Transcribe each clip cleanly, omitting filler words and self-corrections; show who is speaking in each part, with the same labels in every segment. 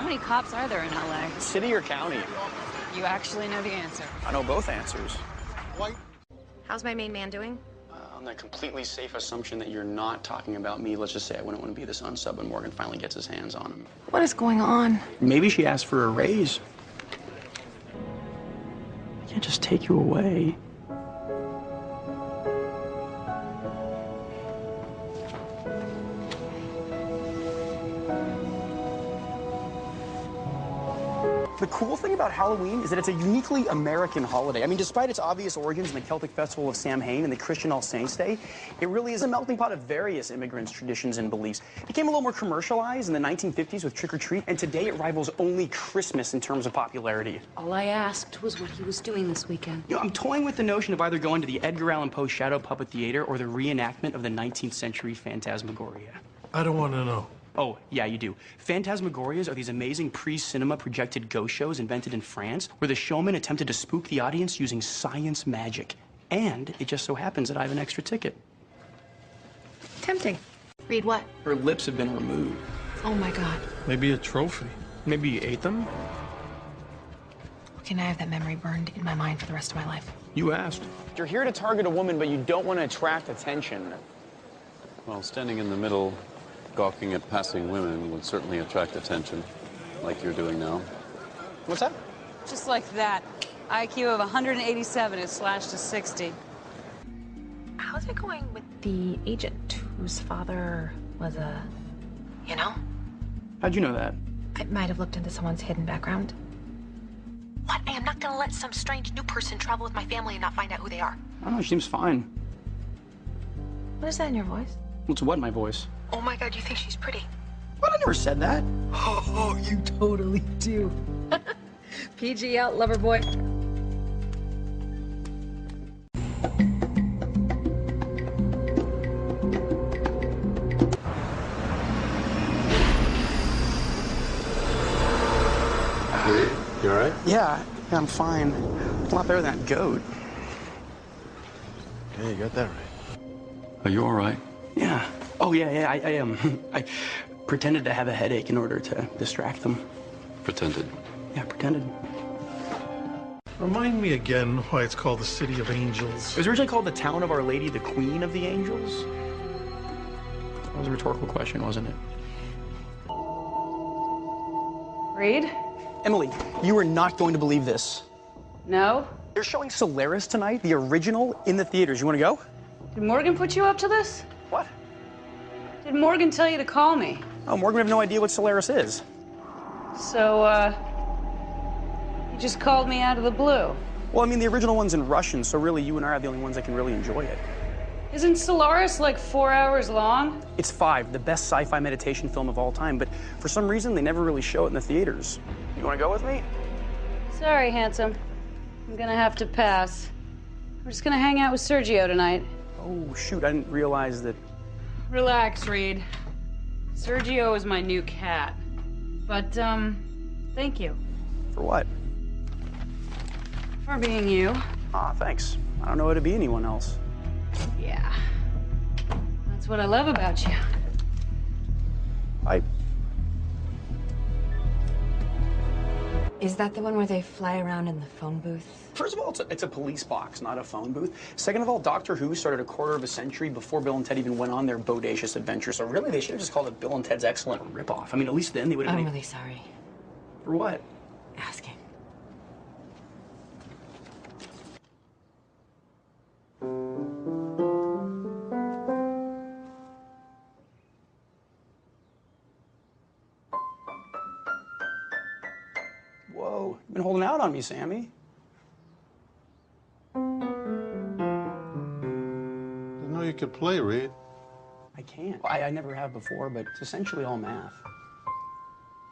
Speaker 1: How many cops are there in LA?
Speaker 2: City or county?
Speaker 1: You actually know the answer.
Speaker 2: I know both answers.
Speaker 3: How's my main man doing?
Speaker 2: On the completely safe assumption that you're not talking about me, let's just say I wouldn't want to be this unsub when Morgan finally gets his hands on him.
Speaker 3: What is going on?
Speaker 2: Maybe she asked for a raise. I can't just take you away. The cool thing about Halloween is that it's a uniquely American holiday. I mean, despite its obvious origins in the Celtic festival of Samhain and the Christian All Saints' Day, it really is a melting pot of various immigrants' traditions and beliefs. It became a little more commercialized in the 1950s with Trick or Treat, and today it rivals only Christmas in terms of popularity.
Speaker 1: All I asked was what he was doing this weekend.
Speaker 2: You know, I'm toying with the notion of either going to the Edgar Allan Poe Shadow Puppet Theater or the reenactment of the 19th century Phantasmagoria.
Speaker 4: I don't want to know.
Speaker 2: Oh, yeah, you do. Phantasmagorias are these amazing pre-cinema projected ghost shows invented in France where the showman attempted to spook the audience using science magic. And it just so happens that I have an extra ticket.
Speaker 3: Tempting. Read what?
Speaker 2: Her lips have been removed.
Speaker 3: Oh my God.
Speaker 4: Maybe a trophy.
Speaker 2: Maybe you ate them?
Speaker 3: Can I have that memory burned in my mind for the rest of my life?
Speaker 2: You asked. You're here to target a woman, but you don't want to attract attention.
Speaker 5: Well, standing in the middle, gawking at passing women would certainly attract attention, like you're doing now.
Speaker 2: What's that?
Speaker 1: Just like that. IQ of 187 is slashed to 60.
Speaker 3: How's it going with the agent whose father was a, you know?
Speaker 2: How'd you know that?
Speaker 3: I might have looked into someone's hidden background. What? I am not gonna let some strange new person travel with my family and not find out who they are.
Speaker 2: I don't know, she seems fine.
Speaker 3: What is that in your voice?
Speaker 2: What's what in my voice?
Speaker 3: Oh my God, you think she's pretty?
Speaker 2: What? I never said that.
Speaker 3: Oh, you totally do. PG out, lover boy.
Speaker 5: You all right?
Speaker 2: Yeah, I'm fine. A lot better than that goat.
Speaker 4: Yeah, you got that right.
Speaker 5: Are you all right?
Speaker 2: Yeah. Oh, yeah, I am. I pretended to have a headache in order to distract them.
Speaker 5: Pretended.
Speaker 2: Yeah, pretended.
Speaker 4: Remind me again why it's called the City of Angels.
Speaker 2: It was originally called the Town of Our Lady, the Queen of the Angels. That was a rhetorical question, wasn't it?
Speaker 1: Reed?
Speaker 2: Emily, you are not going to believe this.
Speaker 1: No?
Speaker 2: They're showing Solaris tonight, the original, in the theaters. You want to go?
Speaker 1: Did Morgan put you up to this?
Speaker 2: What?
Speaker 1: Did Morgan tell you to call me?
Speaker 2: Oh, Morgan, we have no idea what Solaris is.
Speaker 1: So, you just called me out of the blue.
Speaker 2: Well, I mean, the original one's in Russian, so really you and I are the only ones that can really enjoy it.
Speaker 1: Isn't Solaris like 4 hours long?
Speaker 2: It's 5, the best sci-fi meditation film of all time, but for some reason they never really show it in the theaters. You want to go with me?
Speaker 1: Sorry, handsome. I'm gonna have to pass. We're just gonna hang out with Sergio tonight.
Speaker 2: Oh, shoot, I didn't realize that.
Speaker 1: Relax, Reed. Sergio is my new cat. But, thank you
Speaker 2: For what?
Speaker 1: for being you.
Speaker 2: Ah, thanks. I don't know how to be anyone else.
Speaker 1: Yeah. That's what I love about you.
Speaker 3: Is that the one where they fly around in the phone booth?
Speaker 2: First of all, it's a police box, not a phone booth. Second of all, Doctor Who started a quarter of a century before Bill and Ted even went on their bodacious adventure. So really, they should have just called it Bill and Ted's Excellent Ripoff. I mean, at least then they would have
Speaker 3: I'm
Speaker 2: made...
Speaker 3: really sorry.
Speaker 2: For what?
Speaker 3: Asking.
Speaker 2: Whoa, you've been holding out on me, Sammy.
Speaker 4: Didn't know you could play, Reed.
Speaker 2: I can't. I never have before, but it's essentially all math.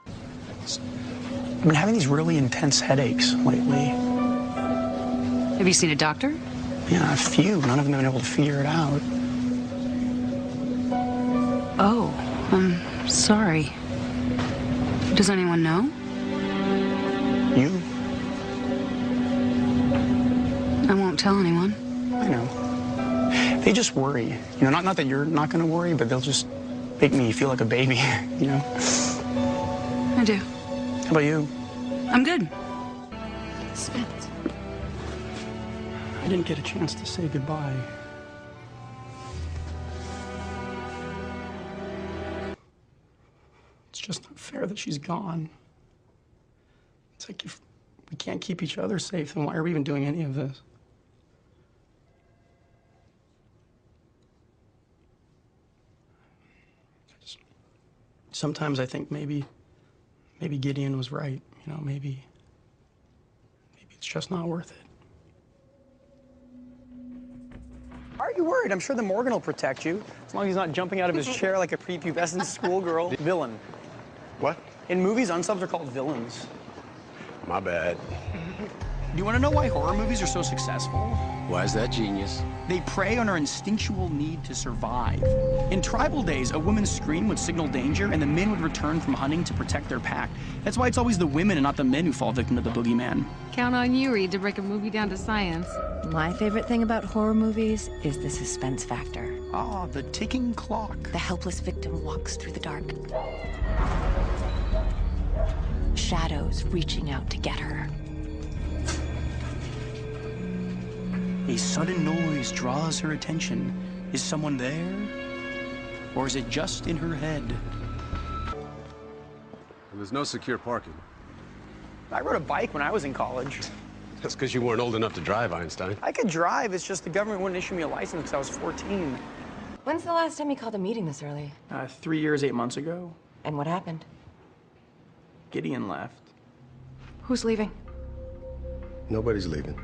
Speaker 2: I've been having these really intense headaches lately.
Speaker 1: Have you seen a doctor?
Speaker 2: Yeah, a few. None of them have been able to figure it out.
Speaker 1: Oh, I'm sorry. Does anyone know?
Speaker 2: You?
Speaker 1: I won't tell anyone.
Speaker 2: I know. They just worry. You know, not that you're not going to worry, but they'll just make me feel like a baby, you know?
Speaker 1: I do.
Speaker 2: How about you?
Speaker 1: I'm good.
Speaker 3: Spence.
Speaker 2: I didn't get a chance to say goodbye. It's just not fair that she's gone. It's like if we can't keep each other safe, then why are we even doing any of this? Sometimes I think maybe Gideon was right. You know, maybe it's just not worth it. Why are you worried? I'm sure the Morgan will protect you, as long as he's not jumping out of his chair like a prepubescent schoolgirl. Villain.
Speaker 6: What?
Speaker 2: In movies, unsubs are called villains.
Speaker 6: My bad.
Speaker 2: Do you want to know why horror movies are so successful?
Speaker 6: Why is that genius?
Speaker 2: They prey on our instinctual need to survive. In tribal days, a woman's scream would signal danger, and the men would return from hunting to protect their pack. That's why it's always the women and not the men who fall victim to the boogeyman.
Speaker 7: Count on you, Reid, to break a movie down to science.
Speaker 8: My favorite thing about horror movies is the suspense factor.
Speaker 2: Ah, the ticking clock.
Speaker 8: The helpless victim walks through the dark. Shadows reaching out to get her.
Speaker 2: A sudden noise draws her attention. Is someone there? Or is it just in her head?
Speaker 6: There's no secure parking.
Speaker 2: I rode a bike when I was in college.
Speaker 6: That's because you weren't old enough to drive, Einstein.
Speaker 2: I could drive, it's just the government wouldn't issue me a license because I was 14.
Speaker 3: When's the last time you called a meeting this early?
Speaker 2: 3 years, 8 months ago.
Speaker 3: And what happened?
Speaker 2: Gideon left.
Speaker 3: Who's leaving?
Speaker 6: Nobody's leaving.